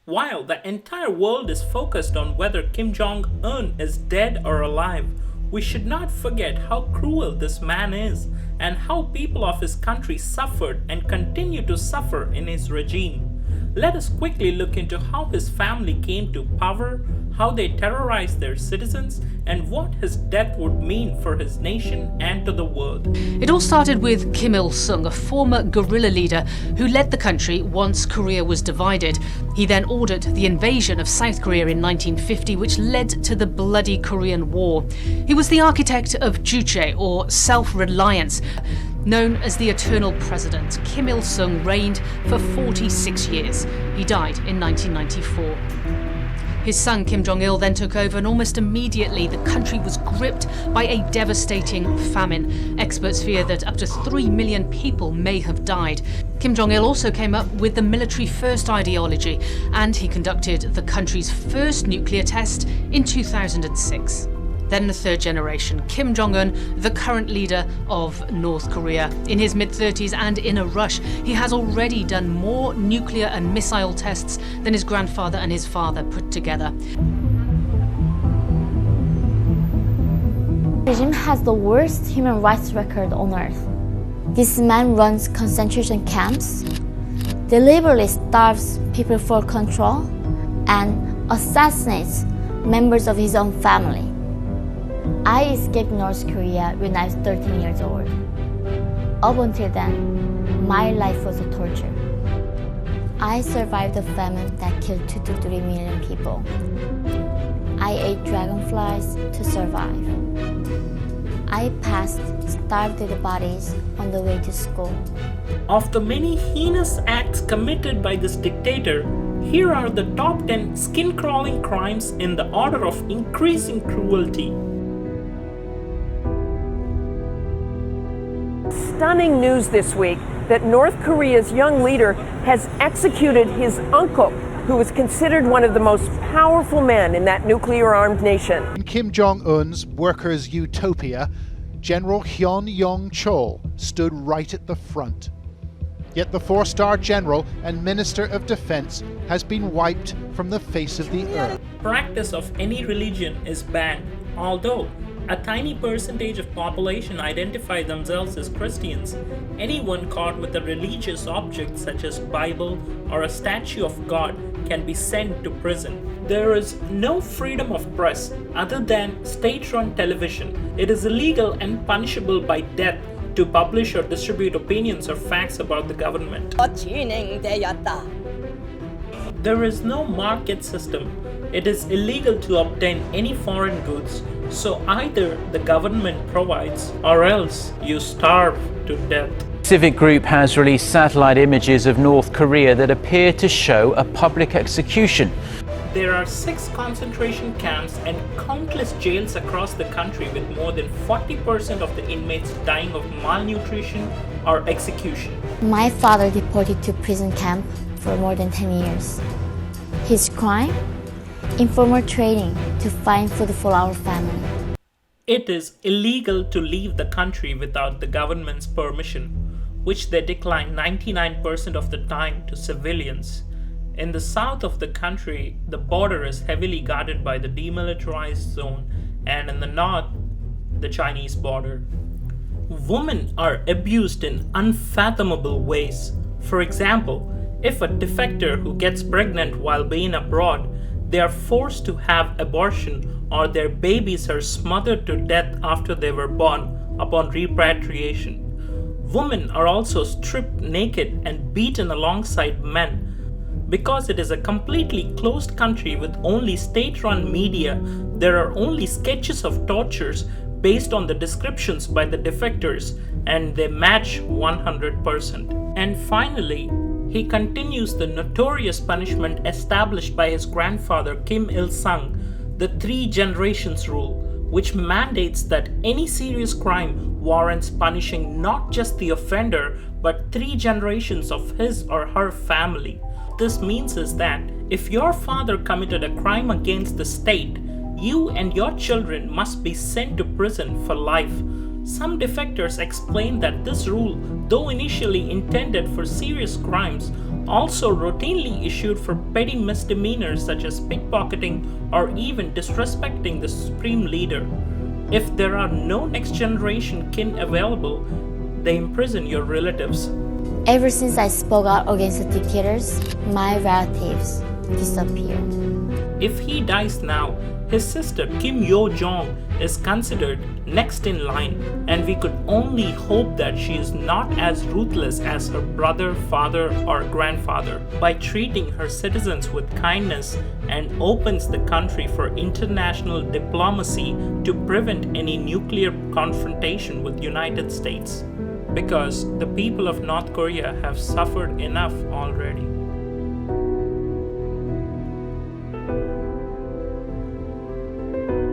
While the entire world is focused on whether Kim Jong-un is dead or alive, we should not forget how cruel this man is and how people of his country suffered and continue to suffer in his regime. Let us quickly look into how his family came to power, how they terrorized their citizens, and what his death would mean for his nation and to the world. It all started with Kim Il-sung, a former guerrilla leader who led the country once Korea was divided. He then ordered the invasion of South Korea in 1950, which led to the bloody Korean War. He was the architect of Juche, or self-reliance. Known as the Eternal President, Kim Il-sung reigned for 46 years. He died in 1994. His son Kim Jong-il then took over, and almost immediately the country was gripped by a devastating famine. Experts fear that up to 3 million people may have died. Kim Jong-il also came up with the military-first ideology, and he conducted the country's first nuclear test in 2006. Then the third generation, Kim Jong-un, the current leader of North Korea. In his mid-30s and in a rush, he has already done more nuclear and missile tests than his grandfather and his father put together. The regime has the worst human rights record on earth. This man runs concentration camps, deliberately starves people for control, and assassinates members of his own family. I escaped North Korea when I was 13 years old. Up until then, my life was a torture. I survived a famine that killed 2 to 3 million people. I ate dragonflies to survive. I passed starved dead bodies on the way to school. Of the many heinous acts committed by this dictator, here are the top 10 skin-crawling crimes in the order of increasing cruelty. Stunning news this week that North Korea's young leader has executed his uncle, who was considered one of the most powerful men in that nuclear-armed nation. In Kim Jong-un's workers' utopia, General Hyun Yong-chol stood right at the front. Yet the 4-star general and Minister of Defense has been wiped from the face of the earth. Practice of any religion is banned, although a tiny percentage of population identify themselves as Christians. Anyone caught with a religious object such as Bible or a statue of God can be sent to prison. There is no freedom of press other than state-run television. It is illegal and punishable by death to publish or distribute opinions or facts about the government. There is no market system. It is illegal to obtain any foreign goods, so either the government provides or else you starve to death. Civic Group has released satellite images of North Korea that appear to show a public execution. There are 6 concentration camps and countless jails across the country, with more than 40% of the inmates dying of malnutrition or execution. My father deported to prison camp for more than 10 years. His crime? Informal trading to find food for our family. It is illegal to leave the country without the government's permission, which they decline 99% of the time to civilians. In the south of the country, the border is heavily guarded by the demilitarized zone, and in the north, the Chinese border. Women are abused in unfathomable ways. For example, if a defector who gets pregnant while being abroad, they are forced to have abortion, or their babies are smothered to death after they were born upon repatriation. Women are also stripped naked and beaten alongside men. Because it is a completely closed country with only state-run media, there are only sketches of tortures based on the descriptions by the defectors, and they match 100%. And finally, he continues the notorious punishment established by his grandfather Kim Il-sung, the 3 generations rule, which mandates that any serious crime warrants punishing not just the offender but 3 generations of his or her family. This means is that if your father committed a crime against the state, you and your children must be sent to prison for life. Some defectors explain that this rule, though initially intended for serious crimes, also routinely issued for petty misdemeanors such as pickpocketing or even disrespecting the supreme leader. If there are no next generation kin available, they imprison your relatives. Ever since I spoke out against the dictators, my relatives disappeared. If he dies now, his sister Kim Yo-Jong is considered next in line, and we could only hope that she is not as ruthless as her brother, father, or grandfather by treating her citizens with kindness and opens the country for international diplomacy to prevent any nuclear confrontation with United States. Because the people of North Korea have suffered enough already.